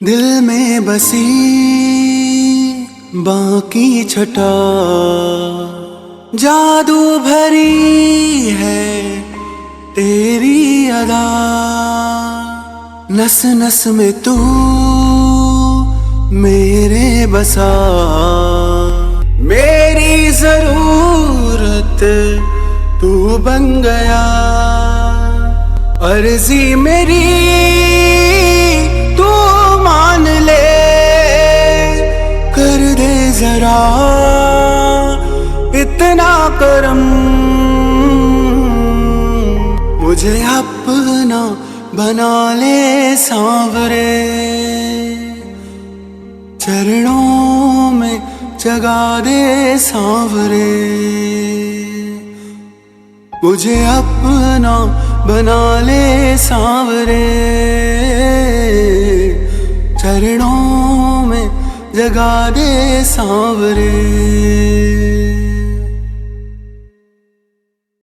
दिल में बसी बाकी छटा जादू भरी है तेरी अदा। नस नस में तू मेरे बसा, मेरी जरूरत तू बन गया। अर्जी मेरी तू मान ले, कर दे जरा इतना करम। मुझे अपना बना ले सांवरे, चरणों में जगा दे सांवरे। मुझे अपना बना ले सांवरे, चरणों में जगा दे सांवरे।